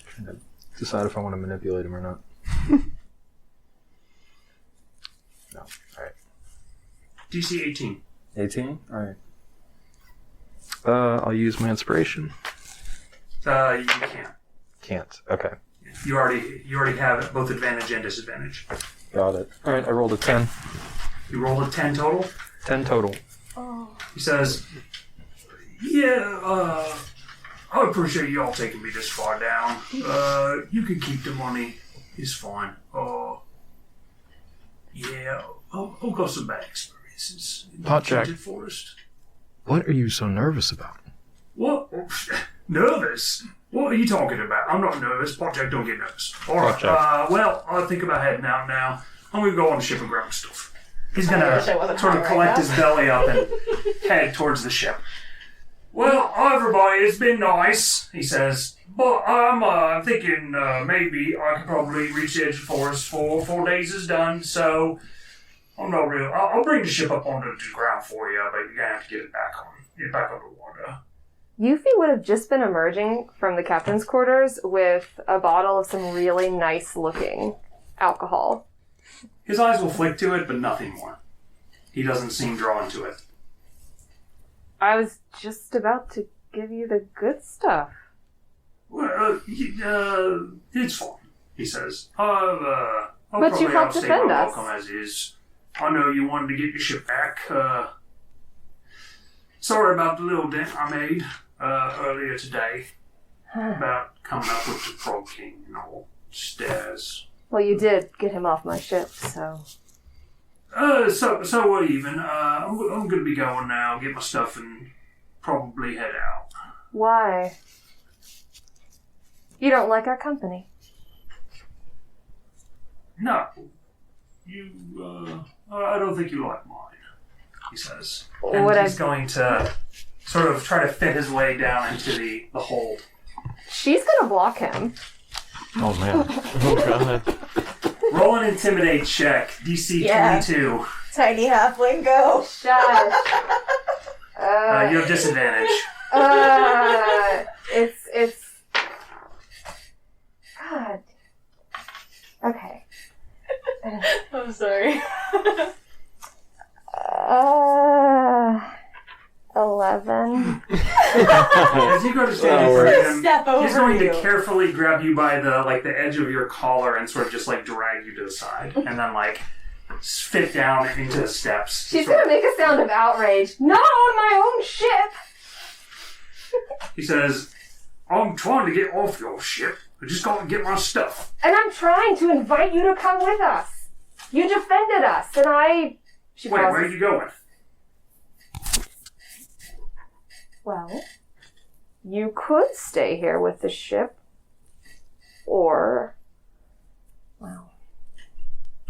Trying to decide if I want to manipulate him or not. No. Alright. DC 18. 18? Alright. I'll use my inspiration. You can't. Can't. Okay. You already have both advantage and disadvantage. Got it. Alright, I rolled a 10. You rolled a 10 total? 10 total. He says, yeah, I appreciate y'all taking me this far down. You can keep the money. It's fine. Yeah, I'll go some bad experiences in the Potjack. Enchanted Forest. What are you so nervous about? What? Nervous? What are you talking about? I'm not nervous. Potjack, don't get nervous. Alright, well, I'll think about heading out now. I'm gonna go on the ship and grab my stuff. He's gonna sort of collect his belly up and head towards the ship. Well, everybody, it's been nice, he says. But I'm thinking maybe I could probably reach the edge of the forest before 4 days is done, so I'm not real. I'll bring the ship up onto the ground for you, but you're gonna have to get it back on the water. Yuffie would have just been emerging from the captain's quarters with a bottle of some really nice-looking alcohol. His eyes will flick to it, but nothing more. He doesn't seem drawn to it. I was just about to give you the good stuff. Well, it's fine, he says. I'll But you probably helped outstay defend my us. welcome as is. I know you wanted to get your ship back. Sorry about the little dent I made earlier today about coming up with the Frog King and all stairs. Well, you did get him off my ship, so... So we're even. I'm going to be going now, get my stuff, and probably head out. Why? You don't like our company? No. I don't think you like mine, he says. And he's going to sort of try to fit his way down into the hold. She's gonna block him. Oh, man. Oh, God. Roll an intimidate check, DC 22. Tiny halfling, go. Shush. You have disadvantage. It's... God. Okay. I'm sorry. 11. As you go to stand in front of him, Step over he's going you. to carefully grab you by the edge of your collar and sort of just drag you to the side, and then fit down into the steps. She's gonna make a sound of outrage. Not on my own ship! He says, I'm trying to get off your ship. I just got to get my stuff. And I'm trying to invite you to come with us. You defended us, and I... She Wait, pauses. where are you going? Well, you could stay here with the ship, or... Well...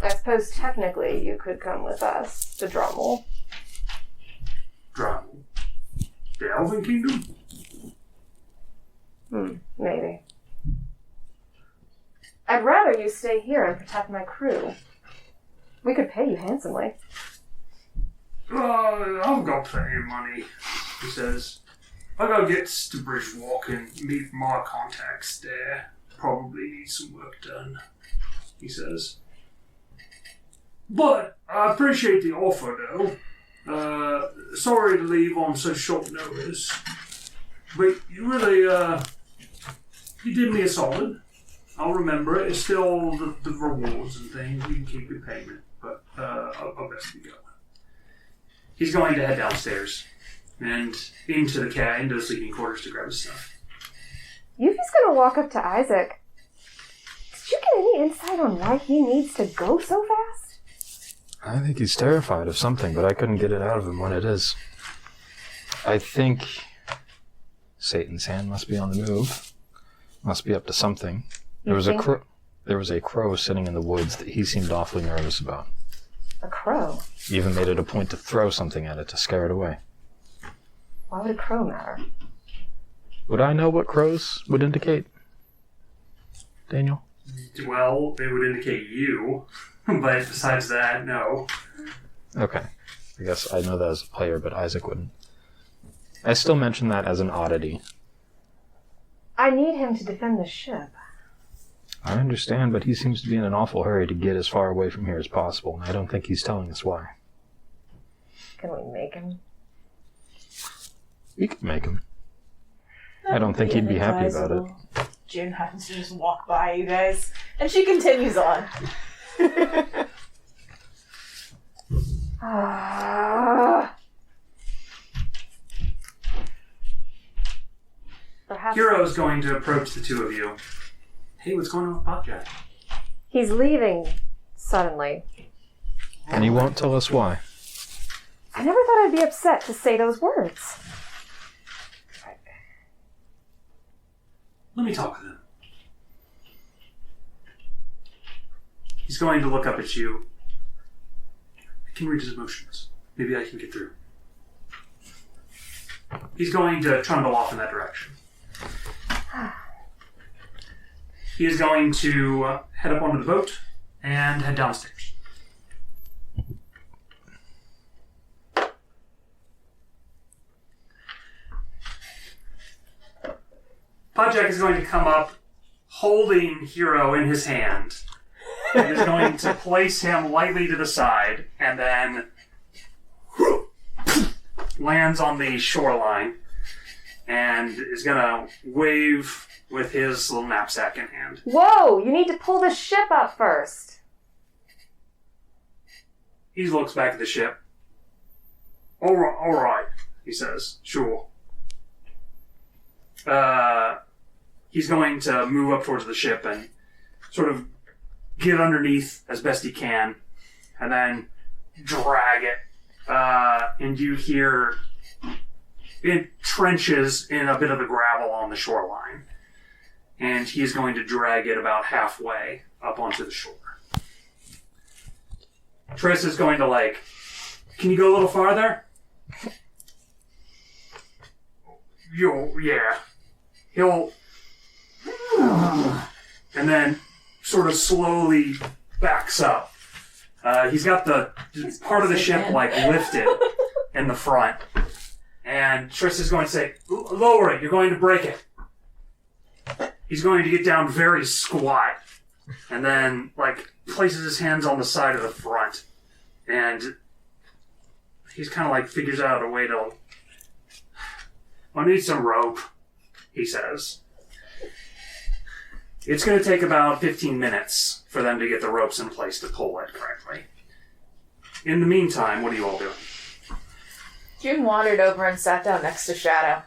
I suppose technically you could come with us to Drummel. Drummel? The Elven Kingdom? Maybe. I'd rather you stay here and protect my crew. We could pay you handsomely. I've got plenty of money, he says. I gotta get to Bridgewalk and meet my contacts there. Probably need some work done, he says. But I appreciate the offer, though. Sorry to leave on such short notice. But you really, you did me a solid. I'll remember it. It's still the rewards and things. You can keep your payment. But I'll best be going. He's going to head downstairs and into the sleeping quarters to grab his stuff. Yuffie's gonna walk up to Isaac. Did you get any insight on why he needs to go so fast? I think he's terrified of something, but I couldn't get it out of him what it is. I think Satan's hand must be on the move. Must be up to something. There was a crow sitting in the woods that he seemed awfully nervous about. A crow? He even made it a point to throw something at it to scare it away. Why would a crow matter? Would I know what crows would indicate? Daniel? Well, they would indicate you, but besides that, no. Okay. I guess I know that as a player, but Isaac wouldn't. I still mention that as an oddity. I need him to defend the ship. I understand, but he seems to be in an awful hurry to get as far away from here as possible, and I don't think he's telling us why. Can we make him? We could make him. I don't think he'd be happy about it. June happens to just walk by you guys, and she continues on. Perhaps Hero's going to approach the two of you. Hey, what's going on with Potjack? he's leaving suddenly. And he won't tell us why. I never thought I'd be upset to say those words. Let me talk with him. He's going to look up at you. I can read his emotions. Maybe I can get through. He's going to trundle off in that direction. He is going to head up onto the boat and head downstairs. Potjack is going to come up holding Hero in his hand. And is going to place him lightly to the side and then lands on the shoreline and is going to wave with his little knapsack in hand. Whoa! You need to pull the ship up first. He looks back at the ship. All right, he says. Sure. He's going to move up towards the ship and sort of get underneath as best he can, and then drag it. And you hear it trenches in a bit of the gravel on the shoreline. And he's going to drag it about halfway up onto the shore. Triss is going to can you go a little farther? Yeah. He'll... And then sort of slowly backs up. He's got the part of the ship lifted in the front. And Triss is going to say, lower it, you're going to break it. He's going to get down very squat. And then, places his hands on the side of the front. And he's kind of figures out a way to... I need some rope, he says. It's going to take about 15 minutes for them to get the ropes in place to pull it correctly. In the meantime, what are you all doing? June wandered over and sat down next to Shadow.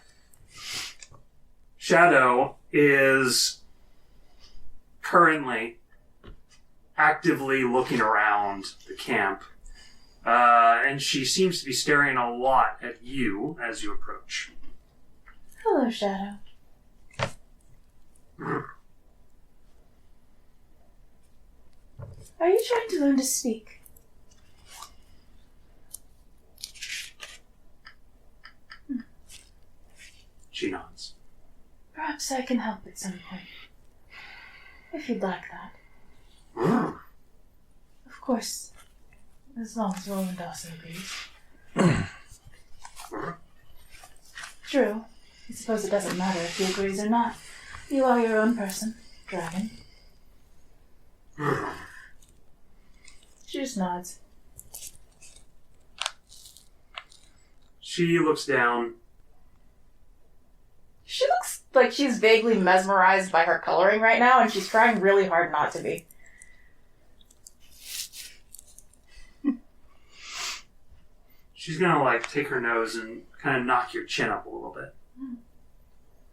Shadow is currently actively looking around the camp, and she seems to be staring a lot at you as you approach. Hello, Shadow. Are you trying to learn to speak? She nods. Perhaps I can help at some point. If you'd like that. Of course, as long as Roland Dawson agrees. True. I suppose it doesn't matter if he agrees or not. You are your own person, dragon. She just nods. She looks down. She looks like she's vaguely mesmerized by her coloring right now, and she's trying really hard not to be. She's gonna, like, take her nose and kind of knock your chin up a little bit.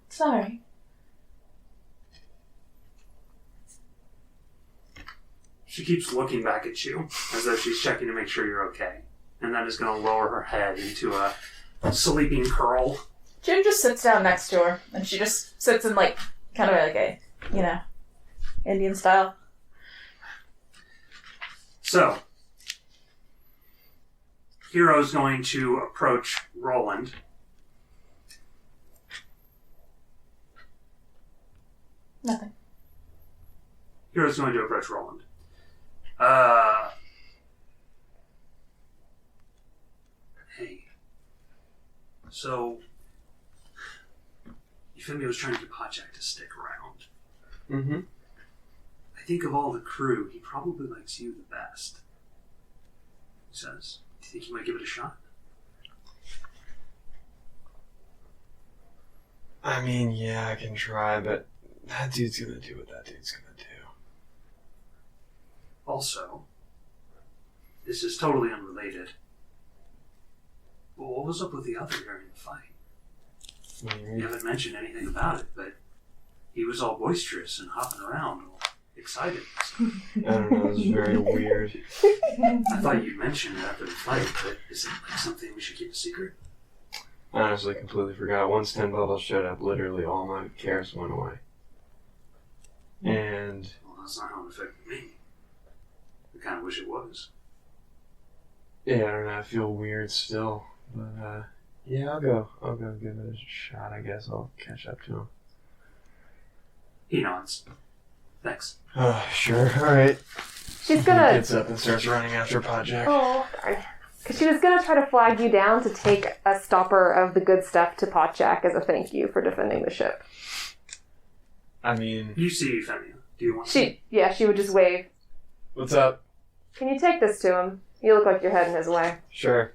Sorry. She keeps looking back at you as though she's checking to make sure you're okay. And then is gonna lower her head into a sleeping curl. Jim just sits down next to her, and she just sits in, like, kind of like a, you know, Indian style. So, Hero's going to approach Roland. Nothing. Hero's going to approach Roland. Hey. So, Euphemia was trying to get Potjack to stick around. Mm-hmm. I think of all the crew, he probably likes you the best. He says, do you think you might give it a shot? I mean, yeah, I can try, but that dude's gonna do what that dude's gonna do. Also, this is totally unrelated. But what was up with the other during the fight? You haven't mentioned anything about it, but he was all boisterous and hopping around, all excited. I don't know, it was very weird. I thought you'd mention it after the fight, but is it like something we should keep a secret? I honestly completely forgot. Once Tenbottles showed up, literally all my cares went away. And Well, that's not how it affected me. I kind of wish it was. yeah, I don't know, I feel weird still. But yeah, I'll go give it a shot, I guess. I'll catch up to him. He nods. Thanks. Sure, alright. She's He gonna. gets up and starts running after Potjack. Oh, darn. Because she was gonna try to flag you down to take a stopper of the good stuff to Potjack as a thank you for defending the ship. I mean, You see Euphemia. Do you want to? She would just wave. what's up? Can you take this to him? You look like you're heading his way. Sure.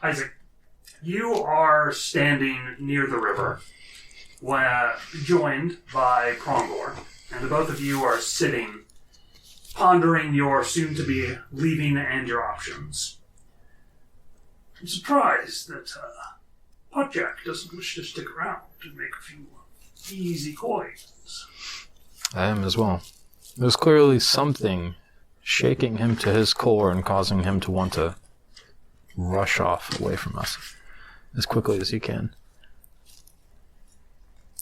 Isaac, you are standing near the river, joined by Prongor, and the both of you are sitting, pondering your soon-to-be leaving and your options. I'm surprised that Potjack doesn't wish to stick around and make a few easy coins. I am as well. There's clearly something shaking him to his core and causing him to want to rush off away from us as quickly as he can.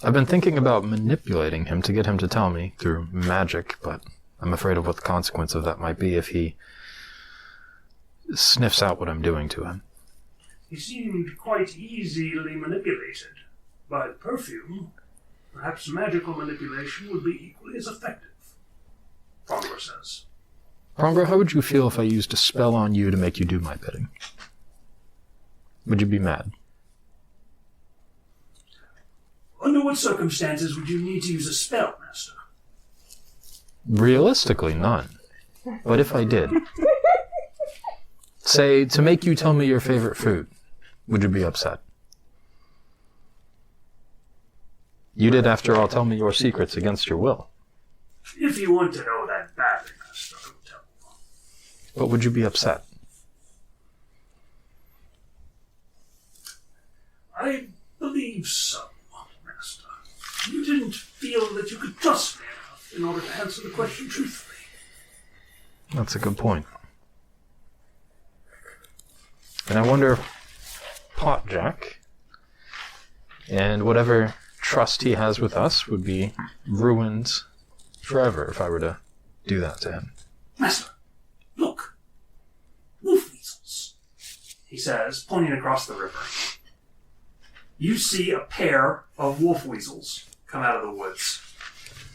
I've been thinking about manipulating him to get him to tell me through magic, but I'm afraid of what the consequence of that might be if he sniffs out what I'm doing to him. He seemed quite easily manipulated. By perfume, perhaps magical manipulation would be equally as effective, Prongor says. Prongor, how would you feel if I used a spell on you to make you do my bidding? Would you be mad? Under what circumstances would you need to use a spell, Master? Realistically, none. But if I did, say, to make you tell me your favorite food, would you be upset? You did, after all, tell me your secrets against your will. If you want to know that badly, Master, I will tell you. But would you be upset? I believe so, Master. You didn't feel that you could trust me enough in order to answer the question truthfully. That's a good point. And I wonder if Potjack and whatever trust he has with us would be ruined forever if I were to do that to him. Master, look. Wolf weasels, he says, pointing across the river. You see a pair of wolf weasels come out of the woods.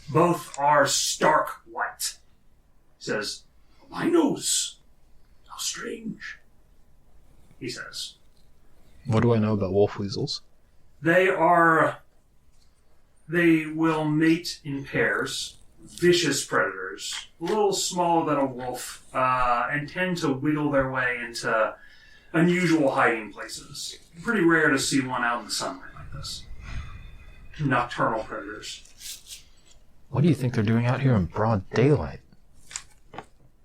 Both are stark white. He says, "Albinos. How strange," he says. What do I know about wolf weasels? They will mate in pairs. vicious predators, a little smaller than a wolf, and tend to wiggle their way into unusual hiding places. Pretty rare to see one out in the sunlight like this. Nocturnal predators. What do you think they're doing out here in broad daylight?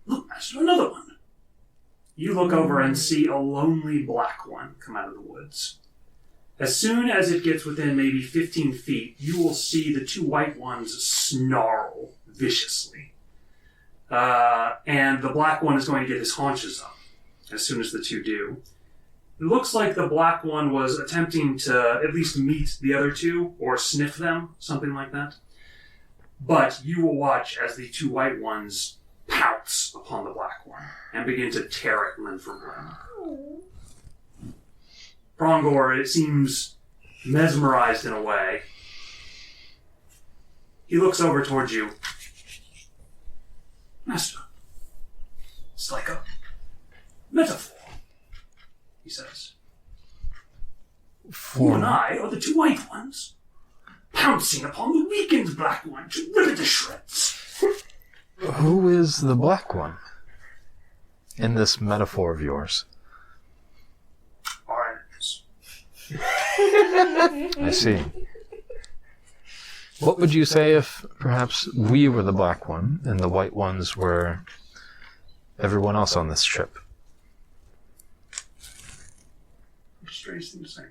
Look, Master, another one. You look over and see a lonely black one come out of the woods. As soon as it gets within maybe 15 feet, you will see the two white ones snarl viciously. And the black one is going to get his haunches up as soon as the two do. It looks like the black one was attempting to at least meet the other two or sniff them, something like that. But you will watch as the two white ones pounce upon the black one and begin to tear it limb from limb. Brongor, it seems, mesmerized in a way. He looks over towards you. Master, it's like a metaphor, he says. You and I are the two white ones, pouncing upon the weakened black one to rip it to shreds. Who is the black one in this metaphor of yours? Our enemies. I see. What would you say if perhaps we were the black one and the white ones were everyone else on this ship? Strange thing to say.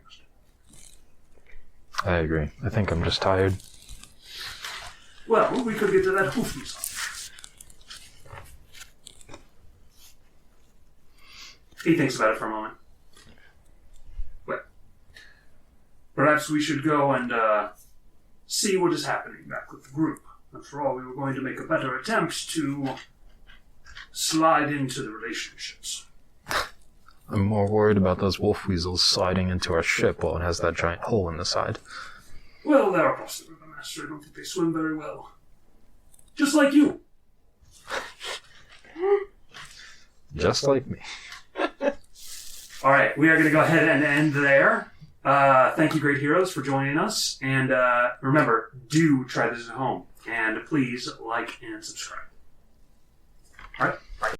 I agree. I think I'm just tired. Well, we could get to that hoofness. He thinks about it for a moment. Well, perhaps we should go and see what is happening back with the group. After all, we were going to make a better attempt to slide into the relationships. I'm more worried about those wolf weasels sliding into our ship while it has that giant hole in the side. Well, they're across the river, Master. I don't think they swim very well. Just like you. Just like me. All right, we are going to go ahead and end there. Thank you, great heroes, for joining us. And remember, do try this at home. And please like and subscribe. All right, bye.